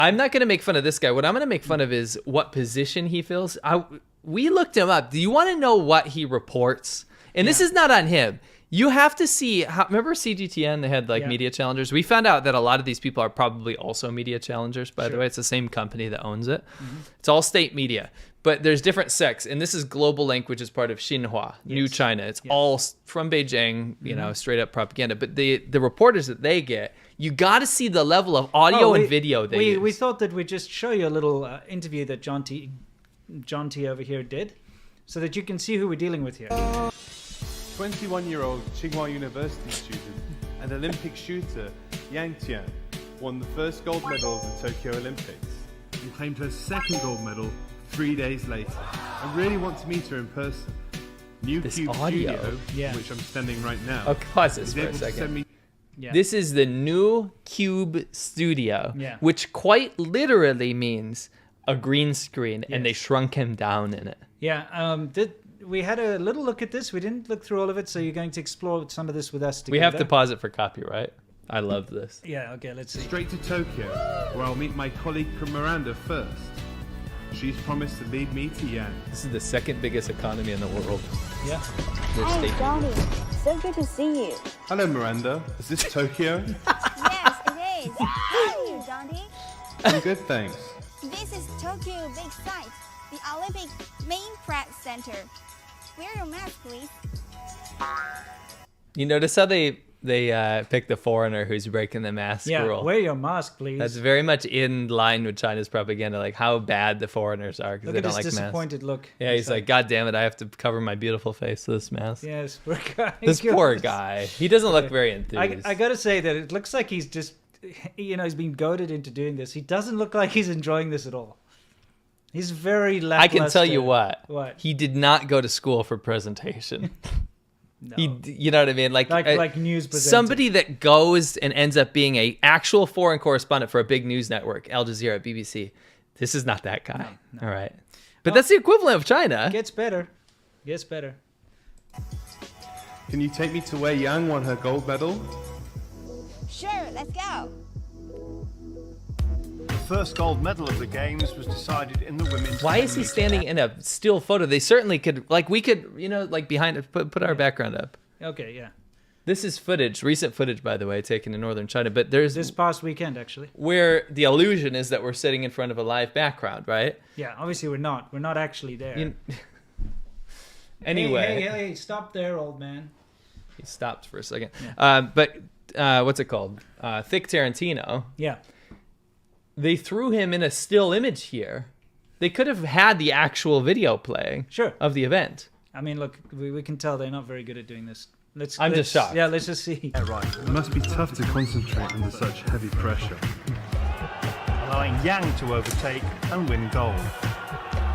I'm not going to make fun of this guy. What I'm going to make fun of is what position he fills. We looked him up. Do you want to know what he reports? And this is not on him. You have to see how. Remember CGTN? They had like media challengers. We found out that a lot of these people are probably also media challengers. By the way, it's the same company that owns it. It's all state media, but there's different sects. And this is Global Link, which is part of Xinhua, New China. It's all from Beijing, you know, straight up propaganda. But the reporters that they get, you got to see the level of audio and video they use. We thought that we'd just show you a little interview that Jonty over here did, so that you can see who we're dealing with here. 21-year-old Tsinghua University student and Olympic shooter Yang Tian won the first gold medal of the Tokyo Olympics and claimed her second gold medal 3 days later. I really want to meet her in person. New This Cube audio. Studio, which I'm standing right now. Okay, pause this is for a able to send second. me This is the new Cube Studio, which quite literally means a green screen, and they shrunk him down in it. Yeah, we had a little look at this. We didn't look through all of it, so you're going to explore some of this with us together. We have to pause it for copyright. I love this. Yeah, okay, let's see. Straight to Tokyo, where I'll meet my colleague Miranda first. She's promised to lead me to Yang. This is the second biggest economy in the world. Yeah. Hey, Jonty. So good to see you. Hello, Miranda. Is this Tokyo? Yes, it is. How are you, Jonty? I'm good, thanks. This is Tokyo Big Sight, the Olympic main press center. Wear your mask, please. You notice how they pick the foreigner who's breaking the mask rule? Yeah, wear your mask, please. That's very much in line with China's propaganda, like how bad the foreigners are because they don't like masks. Look at his disappointed look. Yeah, he's like, God damn it, I have to cover my beautiful face with this mask. Yes, poor guy. This poor guy. He doesn't look very enthused. I gotta say that it looks like he's just, he's been goaded into doing this. He doesn't look like he's enjoying this at all. He's very lackluster. I can tell you what. What? He did not go to school for presentation. No. You know what I mean? Like news presenter. Somebody that goes and ends up being a actual foreign correspondent for a big news network, Al Jazeera, BBC. This is not that guy. No. All right. But that's the equivalent of China. Gets better. Gets better. Can you take me to where Yang won her gold medal? Sure, let's go. The first gold medal of the games was decided in the women's. Why is he standing in a still photo? They certainly could, we could, behind it, put our background up. Okay, yeah. This is footage, recent footage, by the way, taken in northern China. But there's this past weekend, actually, where the illusion is that we're sitting in front of a live background, right? Yeah, obviously we're not. We're not actually there. Anyway, hey, stop there, old man. He stopped for a second. Yeah. But what's it called? Thick Tarantino. Yeah. They threw him in a still image here. They could have had the actual video playing of the event. I mean, look, we can tell they're not very good at doing this. I'm just shocked. Yeah, let's just see. Yeah, right. It must be tough to concentrate under such heavy pressure. Allowing Yang to overtake and win gold.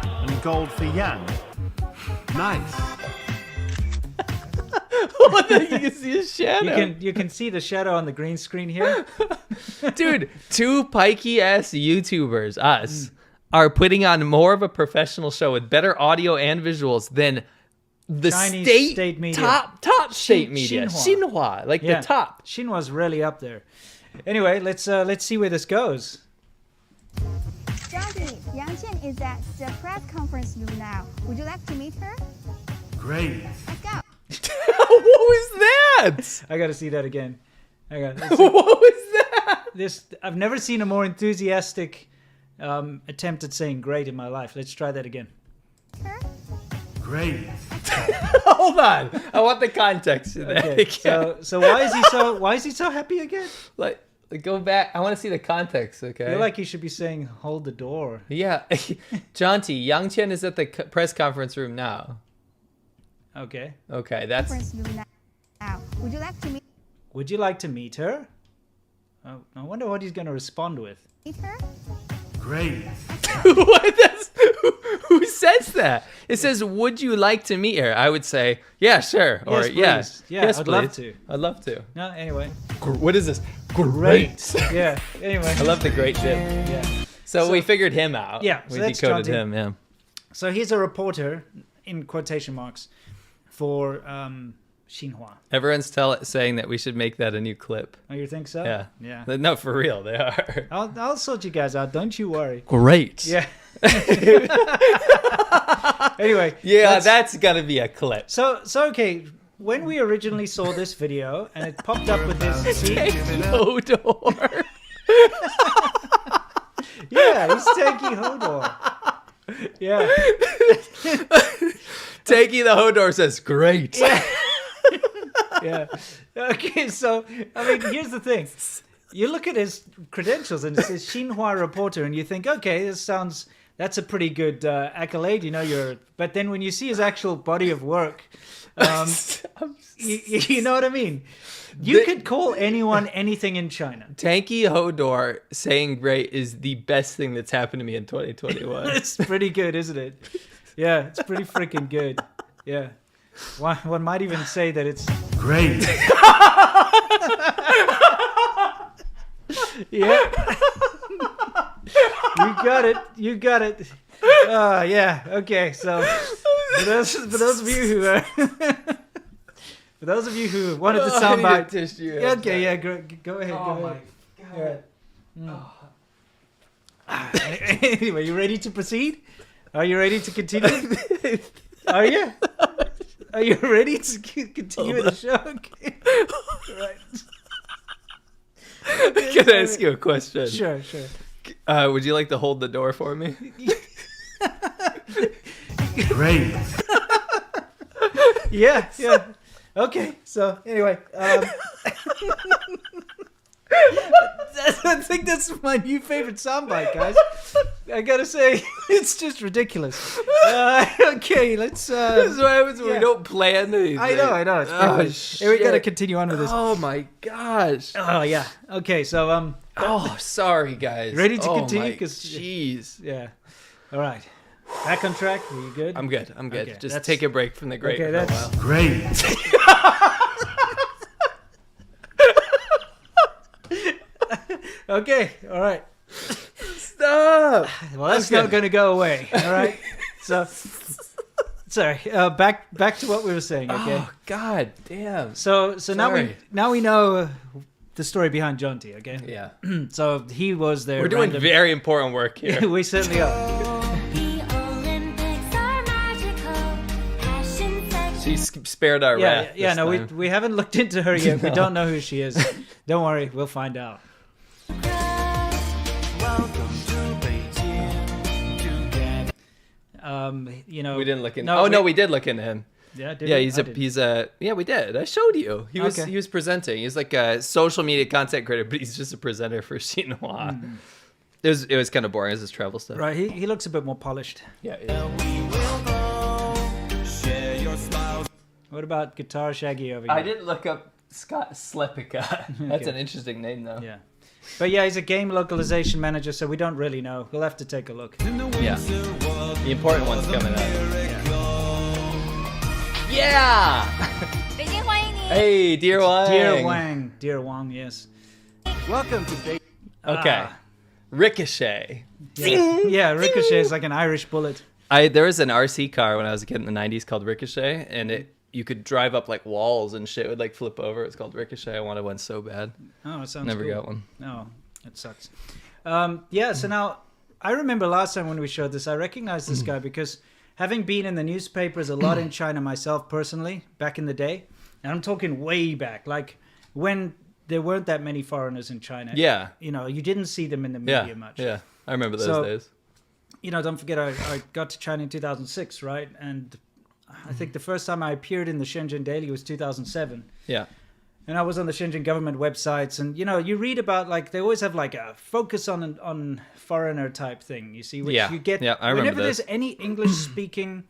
And gold for Yang. Nice. You can see his shadow. You can see the shadow on the green screen here. Dude, two pikey-ass YouTubers, us, are putting on more of a professional show with better audio and visuals than the Chinese state media. top state media. Xinhua, the top. Xinhua's really up there. Anyway, let's see where this goes. Jonty, Yang Qian is at the press conference room now. Would you like to meet her? Great. Let's go. What was that? I gotta see that again. What was that? I've never seen a more enthusiastic attempt at saying great in my life. Let's try that again. Her? Great. Hold on. I want the context to that. Okay. So why is he so happy again? Like go back. I want to see the context, okay? I feel like he should be saying hold the door. Yeah. Jonty, Yang Qian is at the press conference room now. Okay, that's... Conference room now. Would you like to meet? Would you like to meet her? Oh, I wonder what he's going to respond with. Meet her? Great. Who says that? It says, would you like to meet her? I would say, yeah, sure. Or, yes, please. Yes, I'd love to. I'd love to. No, anyway. What is this? Great. Yeah, anyway. I love the great dip. Yeah. So we figured him out. Yeah. We So that's decoded Jonty. him, yeah. So he's a reporter, in quotation marks, for Xinhua. Everyone's saying that we should make that a new clip. Oh, you think so? Yeah. Yeah. No, for real, they are. I'll sort you guys out. Don't you worry. Great. Yeah. Anyway. Yeah, that's gonna be a clip. So okay. When we originally saw this video and it popped up with this. Hodor. Yeah, he's Tanky Hodor. Yeah. Tanky the Hodor says, great. Yeah. Yeah. Okay, so, I mean, here's the thing. You look at his credentials and it says Xinhua reporter and you think, okay, that's a pretty good accolade, you know, but then when you see his actual body of work, you know what I mean? You could call anyone anything in China. Tanky Hodor saying great is the best thing that's happened to me in 2021. It's pretty good, isn't it? Yeah, it's pretty freaking good. Yeah. One might even say that it's Great. yeah. You got it. Yeah. Okay. So for those of you who wanted the soundbite, yeah, okay, yeah, go ahead. Go ahead. Anyway, you ready to proceed? Are you ready to continue? Are you? Are you ready to continue the show? Okay. Right. Can I ask you a question? Sure. Would you like to hold the door for me? Great. Yeah. Okay, so anyway, I think that's my new favorite soundbite, guys. I gotta say, it's just ridiculous. Okay, let's. This is what happens when yeah. we don't plan these. I know. It's Oh, pretty shit. good. We gotta continue on with this. Oh my gosh. Oh yeah. Okay, so Oh, sorry guys. Ready to Oh, continue? my 'Cause- jeez. yeah. All right. Back on track. Are you good? I'm good. Okay, Just that's- take a break from the great okay, for a that's- while. Great. Okay. All right. Stop. Well, that's Okay. not going to go away. All right. So, sorry. Back to what we were saying. Okay. Oh god damn. So now Sorry. we know the story behind Jonty. Okay. Yeah. So he was there. We're doing random- very important work here. we certainly are. The Olympics are magical. Passion such She spared our Yeah. wrath. Yeah. this No, time. we haven't looked into her yet. We don't know who she is. Don't worry. We'll find out. You know. We didn't look into. No, No, we did look into him. Yeah. Did Yeah, we? he's I a didn't. yeah, we did. I showed you. He was Okay. he was presenting. He's like a social media content creator, but he's just a presenter for Xinhua. It was kind of boring as his travel stuff. Right. He looks a bit more polished. Yeah. What about Guitar Shaggy over here? I didn't look up Scott Slepica. That's Okay. an interesting name though. Yeah. But yeah, he's a game localization manager, so we don't really know. We'll have to take a look. Yeah. The important one's coming up. Yeah. 北京欢迎你。 Hey, dear Wang. Dear Wang, yes. Welcome to Date. Okay. Ah. Ricochet. Yeah, Ricochet is like an Irish bullet. There was an RC car when I was a kid in the 90s called Ricochet, and you could drive up like walls and shit would like flip over. It's called Ricochet. I wanted one so bad. Oh, it sounds Never cool. got one. No, it sucks. Yeah, so now I remember last time when we showed this, I recognized this guy because having been in the newspapers a lot in China myself personally back in the day, and I'm talking way back, like when there weren't that many foreigners in China. Yeah. You know, you didn't see them in the Yeah. media much. Yeah. I remember those So- days. You know, don't forget, I got to China in 2006, right? And I think the first time I appeared in the Shenzhen Daily was 2007. Yeah. And I was on the Shenzhen government websites, and you know, you read about like they always have like a focus on foreigner type thing. You see, which Yeah. you get Yeah, I remember whenever those. there's any English speaking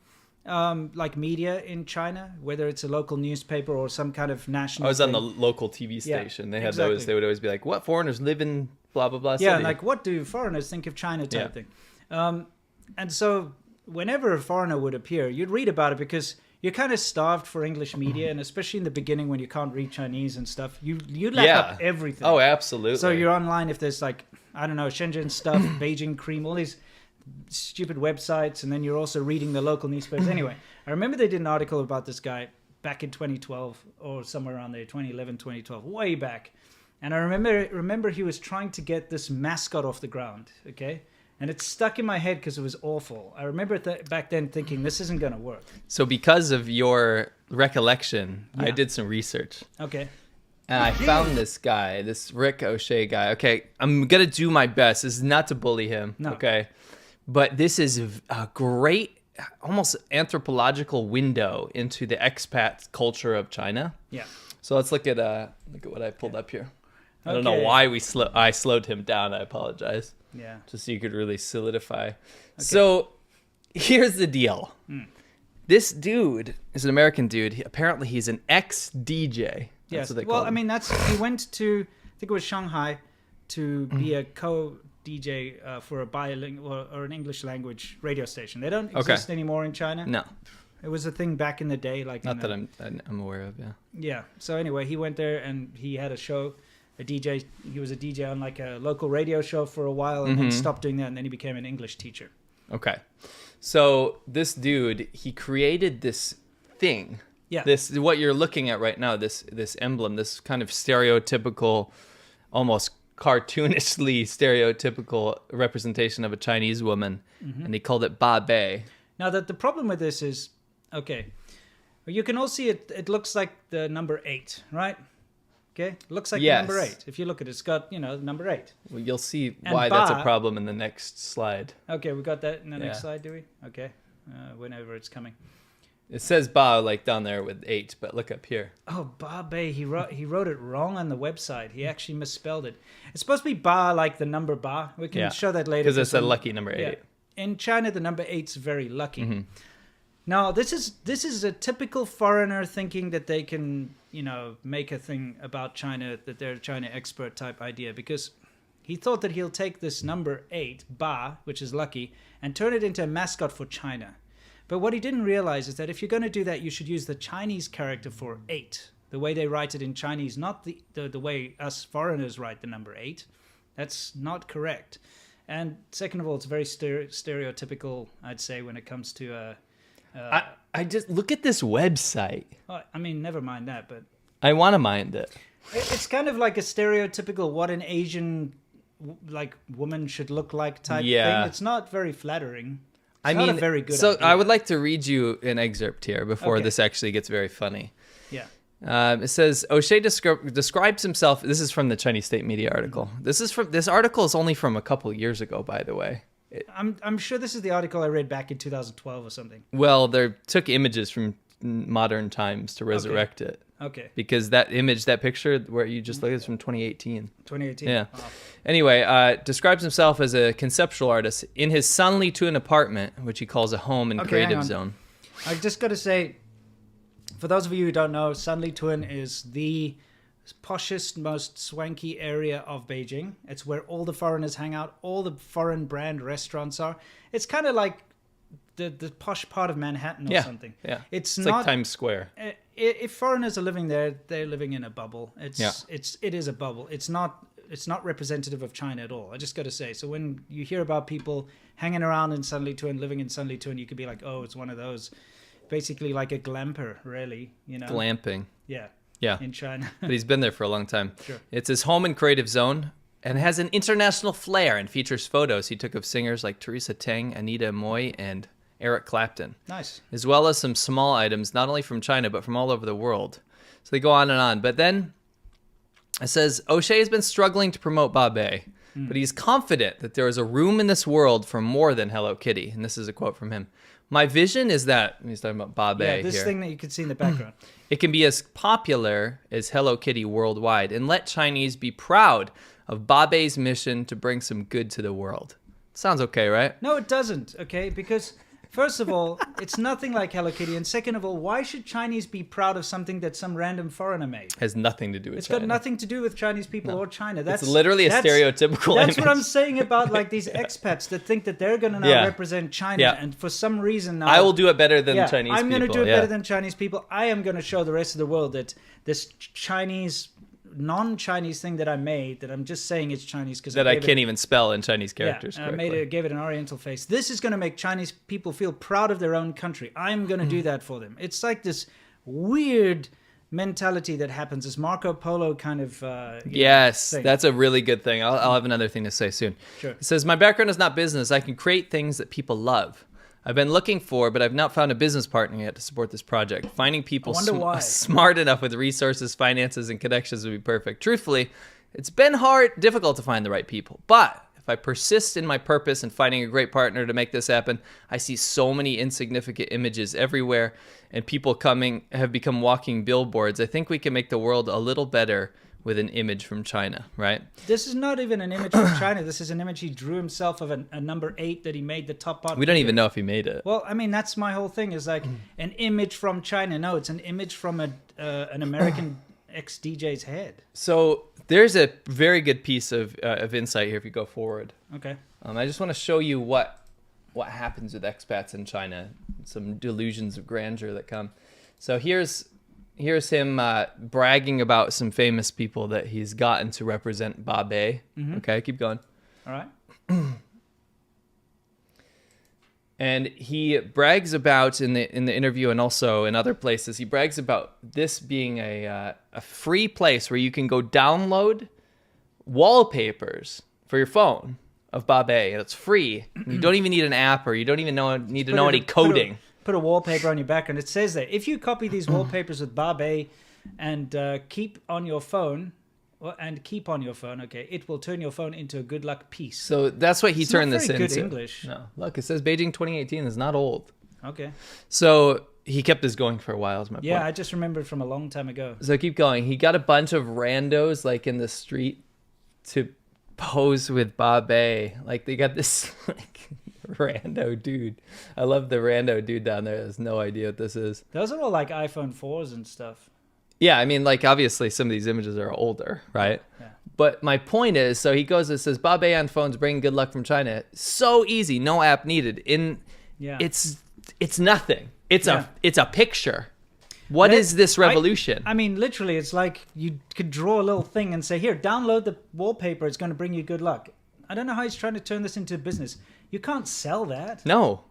like media in China, whether it's a local newspaper or some kind of national. I was on the thing. local TV Yeah, station. They had exactly. those. They would always be like, "What foreigners live in blah blah blah city?" Yeah, like what do foreigners think of China type Yeah. thing. And so whenever a foreigner would appear, you'd read about it because you're kind of starved for English media, and especially in the beginning when you can't read Chinese and stuff, you lack up everything. Oh, absolutely. So you're online if there's like, I don't know, Shenzhen stuff, Beijing cream, all these stupid websites, and then you're also reading the local newspapers. Anyway, I remember they did an article about this guy back in 2012 or somewhere around there, 2011, 2012, way back. And I remember he was trying to get this mascot off the ground, okay? And it stuck in my head because it was awful. I remember back then thinking, this isn't going to work. So because of your recollection, I did some research. Okay. And I found this guy, this Rick O'Shea guy. Okay, I'm going to do my best. This is not to bully him, okay? But this is a great, almost anthropological window into the expat culture of China. Yeah. So let's look at what I pulled up here. I don't know why I slowed him down. I apologize. Yeah. Just so you could really solidify. So here's the deal. This dude is an American dude. Apparently he's an ex-DJ. Yes. That's what they Well, call him. I mean, he went to, I think it was Shanghai, to be a co-DJ for a bilingual or an English language radio station. They don't exist anymore in China. No. It was a thing back in the day. Not that I'm aware of, yeah. Yeah. So anyway, he went there and he had a show, a DJ. He was a DJ on like a local radio show for a while and then stopped doing that. And then he became an English teacher. Okay. So this dude, he created this thing. Yeah. This, what you're looking at right now, this emblem, this kind of stereotypical, almost cartoonishly stereotypical representation of a Chinese woman. And he called it Ba Bei. Now, the problem with this is, okay, you can all see it. It looks like the number 8, right? Okay, it looks like the number 8. If you look at it, it's got, number 8. Well, you'll see And why that's a Ba- problem in the next slide. Okay, we got that in the next slide, do we? Okay, whenever it's coming. It says Ba like down there with 8, but look up here. Oh, Ba Bei. He wrote it wrong on the website. He actually misspelled it. It's supposed to be Ba like the number Ba. We can show that later. Because it's a lucky number 8. Yeah. In China, the number 8's very lucky. Now, this is a typical foreigner thinking that they can, make a thing about China, that they're a China expert type idea, because he thought that he'll take this number 8, Ba, which is lucky, and turn it into a mascot for China. But what he didn't realize is that if you're going to do that, you should use the Chinese character for 8, the way they write it in Chinese, not the way us foreigners write the number 8. That's not correct. And second of all, it's very stereotypical, I'd say, when it comes to... I just look at this website. I mean, never mind that, but... I want to mind it. It's kind of like a stereotypical what an Asian woman should look like type thing. It's not very flattering. It's not a very good idea. I would like to read you an excerpt here before this actually gets very funny. Yeah. It says O'Shea describes himself. This is from the Chinese state media article. This article is only from a couple years ago, by the way. I'm sure this is the article I read back in 2012 or something. Well, they took images from modern times to resurrect it. Okay. Because that image, that picture where you just look at is from 2018. 2018. Yeah. Wow. Anyway, describes himself as a conceptual artist in his Sanlitun apartment, which he calls a home and creative zone. I just got to say, for those of you who don't know, Sanlitun is the poshest, most swanky area of Beijing. It's where all the foreigners hang out, all the foreign brand restaurants are. It's kind of like the posh part of Manhattan or something. Yeah. It's not, like Times Square. If foreigners are living there, they're living in a bubble. It is a bubble. It's not representative of China at all. I just got to say. So when you hear about people hanging around in Sanlitun, living in Sanlitun, you could be like, oh, it's one of those, basically like a glamper, really. Glamping. Yeah. Yeah. In China. But he's been there for a long time. Sure. It's his home and creative zone and has an international flair and features photos he took of singers like Teresa Teng, Anita Moy, and Eric Clapton. Nice. As well as some small items, not only from China, but from all over the world. So they go on and on. But then it says, O'Shea has been struggling to promote Ba Bei, but he's confident that there is a room in this world for more than Hello Kitty. And this is a quote from him. My vision is that, he's talking about Ba Bei here. This thing that you can see in the background. It can be as popular as Hello Kitty worldwide and let Chinese be proud of Ba Bei's mission to bring some good to the world. Sounds okay, right? No, it doesn't, okay? Because, first of all, it's nothing like Hello Kitty. And second of all, why should Chinese be proud of something that some random foreigner made? Has nothing to do with China. It's got nothing to do with Chinese people or China. It's literally a stereotypical That's image. what I'm saying about like these expats that think that they're going to now represent China. And for some reason now... I will do it better than Chinese people. I'm going to do it better than Chinese people. I am going to show the rest of the world that this Chinese... non-Chinese thing that I made, that I'm just saying it's Chinese because I can't even spell in Chinese characters correctly. I gave it an Oriental face. This is going to make Chinese people feel proud of their own country. I'm going to do that for them. It's like this weird mentality that happens. This Marco Polo kind of Yes, thing. that's a really good thing. I'll have another thing to say soon. Sure. It says, my background is not business. I can create things that people love. I've been looking for, but I've not found a business partner yet to support this project. Finding people I wonder why. smart enough with resources, finances, and connections would be perfect. Truthfully, it's been difficult to find the right people. But if I persist in my purpose and finding a great partner to make this happen, I see so many insignificant images everywhere, and people have become walking billboards. I think we can make the world a little better with an image from China, right? This is not even an image from China. This is an image he drew himself of a number 8 that he made the top part. We don't even know if he made it. Well, I mean, that's my whole thing, is like an image from China. No, it's an image from an American ex-DJ's head. So there's a very good piece of insight here if you go forward. Okay. I just want to show you what happens with expats in China, some delusions of grandeur that come. So here's him bragging about some famous people that he's gotten to represent Babe. Okay, keep going. All right. And he brags about in the interview and also in other places, he brags about this being a free place where you can go download wallpapers for your phone of Babe. It's free. You don't even need an app, or you don't even need to know any coding. Put a wallpaper on your background. It says there, if you copy these wallpapers with Babe and keep on your phone, okay, it will turn your phone into a good luck piece. So that's what he It's turned not this very into. good English. No, look, it says Beijing 2018 is not old. Okay. So he kept this going for a while, is my Yeah, point. I just remembered from a long time ago. So keep going. He got a bunch of randos like in the street to pose with Babe. Like they got this like rando dude. I love the rando dude down there. Has no idea what this is. Those are all like iPhone 4s and stuff. Yeah, I mean, like obviously some of these images are older, right? Yeah. But my point is, so he goes and says, Babe on phones bring good luck from China. So easy, no app needed. It's nothing. It's a picture. What is this revolution? I mean, literally, it's like you could draw a little thing and say, here, download the wallpaper. It's going to bring you good luck. I don't know how he's trying to turn this into a business. You can't sell that. No,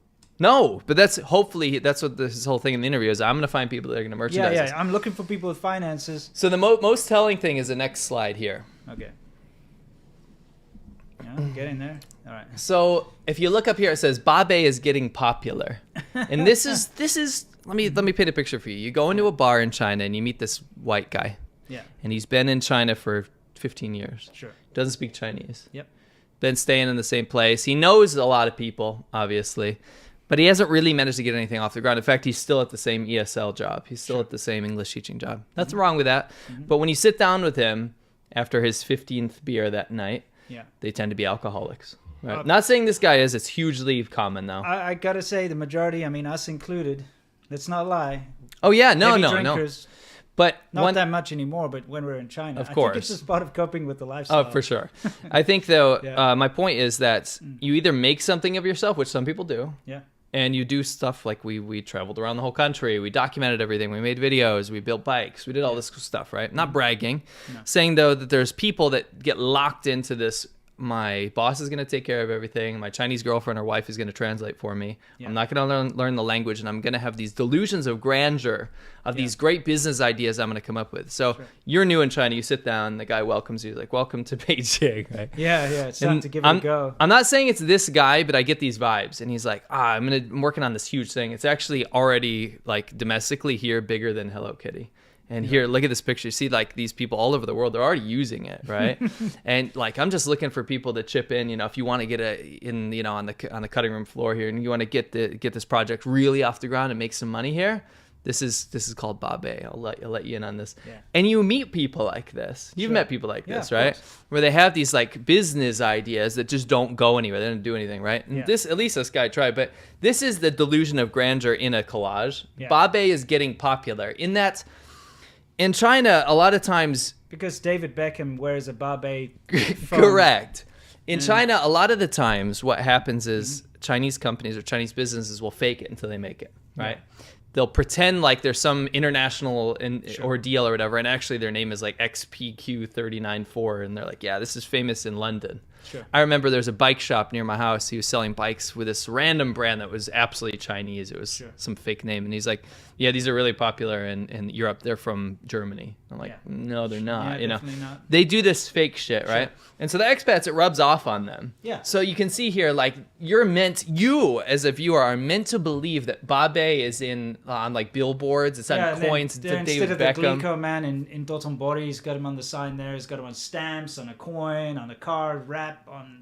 but that's what this whole thing in the interview is. I'm going to find people that are going to merchandise this. I'm looking for people with finances. So the most telling thing is the next slide here. Okay. Yeah, get in there. All right. So if you look up here, it says Babe is getting popular, and this is. Let me paint a picture for you. You go into a bar in China and you meet this white guy. Yeah. And he's been in China for 15 years. Sure. Doesn't speak Chinese. Yep. Been staying in the same place. He knows a lot of people, obviously, but he hasn't really managed to get anything off the ground. In fact, he's still at the same ESL job. He's still at the same English teaching job. Nothing wrong with that. But when you sit down with him after his 15th beer that night, they tend to be alcoholics. Right? Not saying this guy is. It's hugely common, though. I got to say, the majority, I mean, us included, let's not lie. Oh, yeah. Heavy No. drinkers, But not that much anymore, but when we're in China. Of I think course. it's just part of coping with the lifestyle. Oh, for sure. I think, though, Yeah. my point is that you either make something of yourself, which some people do, Yeah. and you do stuff like we traveled around the whole country. We documented everything. We made videos. We built bikes. We did all this stuff, right? Not bragging. Saying, though, that there's people that get locked into this. My boss is going to take care of everything. My Chinese girlfriend or wife is going to translate for me. I'm not going to learn the language, and I'm going to have these delusions of grandeur of these great business ideas I'm going to come up with. So you're new in China. You sit down. The guy welcomes you. He's like, welcome to Beijing. Right? Yeah. It's time to give it a go. I'm not saying it's this guy, but I get these vibes. And he's like, I'm working on this huge thing. It's actually already like domestically here bigger than Hello Kitty. And here, look at this picture. You see, like, these people all over the world, they're already using it, right? And, like, I'm just looking for people to chip in. You know, if you want to get on the cutting room floor here, and you want to get this project really off the ground and make some money here, this is called Babe. I'll let you in on this. Yeah. And you meet people like this. You've met people like this, of right? course. Where they have these, like, business ideas that just don't go anywhere. They don't do anything, right? And Yeah. at least this guy tried. But this is the delusion of grandeur in a collage. Yeah. Babe is getting popular in that. In China, a lot of times, Because David Beckham wears a Babe phone. correct. In China, a lot of the times, what happens is Chinese companies or Chinese businesses will fake it until they make it, right? They'll pretend like there's some international ordeal or whatever, and actually their name is like XPQ394, and they're like, yeah, this is famous in London. Sure. I remember there's a bike shop near my house. He was selling bikes with this random brand that was absolutely Chinese. It was some fake name. And he's like, yeah, these are really popular in Europe. They're from Germany. I'm like, no, they're not. Yeah, definitely not. They do this fake shit, right? And so the expats, it rubs off on them. Yeah. So you can see here, like, you as a viewer are meant to believe that Babe is on like billboards. It's on coins. Instead David of the Beckham. Glico man in Dotonbori, he's got him on the sign there. He's got him on stamps, on a coin, on a card, wrap, on,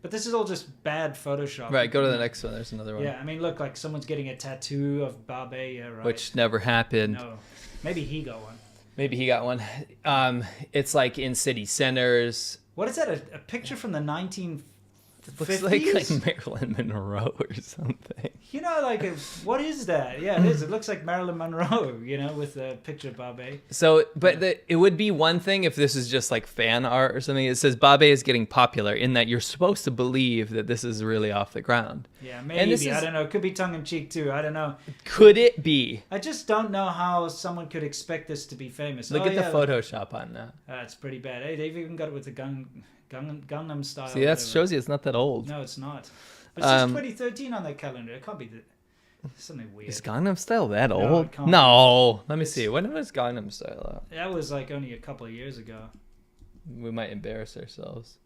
But this is all just bad Photoshop. Right, go to the next one. There's another one. Yeah, I mean, look, like someone's getting a tattoo of Babe, yeah, right. Which never happened. No. Maybe he got one. Maybe he got one. It's like in city centers. What is that? A picture from the 1950s? It looks like Marilyn Monroe or something. What is that? Yeah, it is. It looks like Marilyn Monroe, with a picture of Babe. So, but it would be one thing if this is just like fan art or something. It says Babe is getting popular, in that you're supposed to believe that this is really off the ground. Yeah, maybe. I don't know. It could be tongue-in-cheek too. I don't know. Could it be? I just don't know how someone could expect this to be famous. Look at the Photoshop on that. It's pretty bad. Hey, they've even got it with the Gangnam Style. See, that shows you it's not that old. No, it's not. But it's just 2013 on that calendar. It can't be something weird. Is Gangnam Style that No, old? it can't No. Let me see. When was Gangnam Style out? That was like only a couple of years ago. We might embarrass ourselves.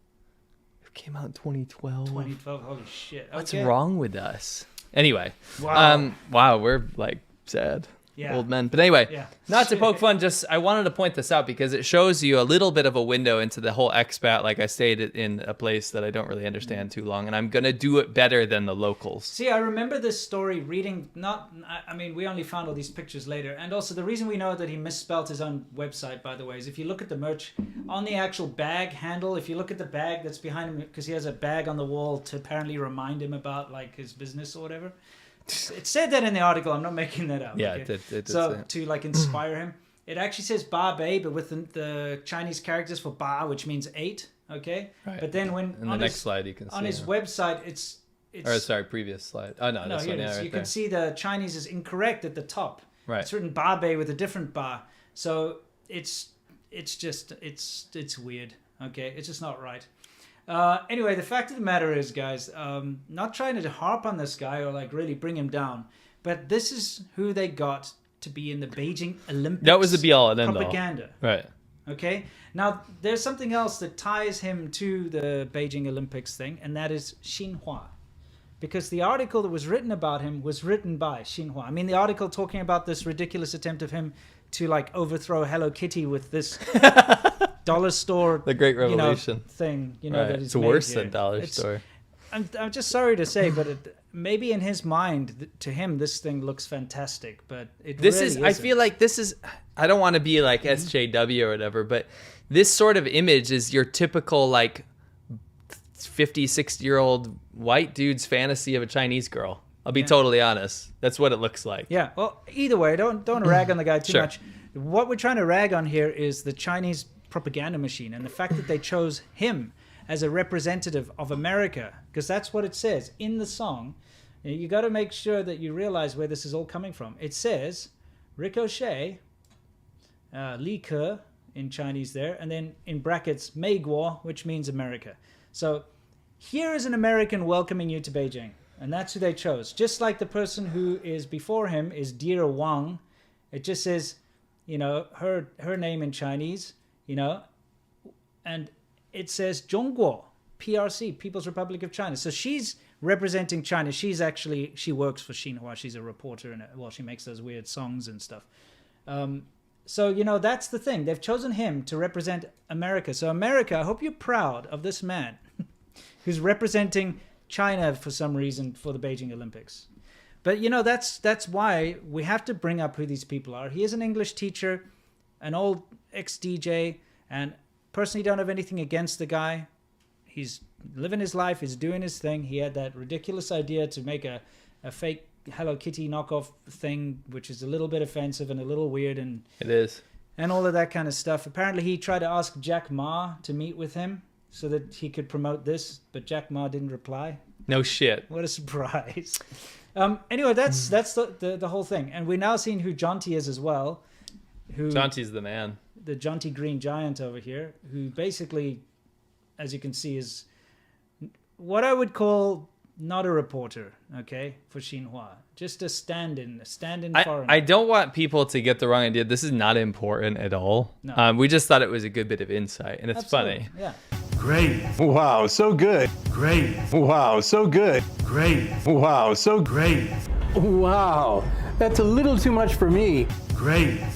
It came out in 2012. 2012. Holy shit. What's Okay. wrong with us? Anyway. Wow. Wow, we're like sad. Yeah. Old men. But anyway, Yeah. not to poke fun, just I wanted to point this out because it shows you a little bit of a window into the whole expat. Like I stayed in a place that I don't really understand too long, and I'm going to do it better than the locals. See, I remember this story reading, we only found all these pictures later. And also the reason we know that he misspelled his own website, by the way, is if you look at the merch, on the actual bag handle, if you look at the bag that's behind him, because he has a bag on the wall to apparently remind him about like his business or whatever. It said that in the article. I'm not making that up. Yeah, okay? it did So say it. to like inspire him, it actually says Ba Bei, but with the Chinese characters for Ba, which means 8. Okay. Right. But then when In the next slide, you can see on his it. website, it's Or sorry, previous slide. Oh no, no, this here one. it Yeah, is. right You there. can see the Chinese is incorrect at the top. Right. It's written Ba Bei with a different Ba. So it's weird. Okay, it's just not right. Anyway, the fact of the matter is, guys, not trying to harp on this guy or like really bring him down, but this is who they got to be in the Beijing Olympics. That was the be all and end all. Propaganda. Right. Okay. Now there's something else that ties him to the Beijing Olympics thing, and that is Xinhua. Because the article that was written about him was written by Xinhua. I mean, the article talking about this ridiculous attempt of him to like overthrow Hello Kitty with this dollar store, The Great Revolution. thing. Right. That It's he's made worse here. than Dollar It's- Store. I'm just sorry to say, but maybe in his mind, to him, this thing looks fantastic. But it This really is, I isn't. feel like this is, I don't want to be like SJW or whatever, but this sort of image is your typical like 50, 60-year-old white dude's fantasy of a Chinese girl. I'll be totally honest. That's what it looks like. Yeah. Well, either way, don't rag on the guy too Sure. much. What we're trying to rag on here is the Chinese propaganda machine and the fact that they chose him as a representative of America, because that's what it says in the song. You got to make sure that you realize where this is all coming from. It says Ricochet, Li Ke in Chinese there, and then in brackets Mei Guo, which means America. So here is an American welcoming you to Beijing, and that's who they chose. Just like the person who is before him is Dear Wang. It just says, her name in Chinese, and it says Zhongguo, PRC, People's Republic of China. So she's representing China. She works for Xinhua. She's a reporter, and she makes those weird songs and stuff. So, that's the thing. They've chosen him to represent America. So America, I hope you're proud of this man who's representing China for some reason for the Beijing Olympics. But, that's why we have to bring up who these people are. He is an English teacher, an old ex-DJ, and personally don't have anything against the guy. He's living his life. He's doing his thing. He had that ridiculous idea to make a fake Hello Kitty knockoff thing, which is a little bit offensive and a little weird, and It is. and all of that kind of stuff. Apparently, he tried to ask Jack Ma to meet with him so that he could promote this, but Jack Ma didn't reply. No shit. What a surprise. Anyway, that's the whole thing. And we're now seeing who Jonty is as well. Jonty's the man. The Jonty Green Giant over here, who basically, as you can see, is what I would call not a reporter, okay, for Xinhua. Just a stand-in foreigner. I don't want people to get the wrong idea. This is not important at all. No. We just thought it was a good bit of insight, and it's Absolutely, funny. Yeah. Great. Wow, so good. Great. Wow, so good. Great. Wow, so Great. Wow, that's a little too much for me. Great.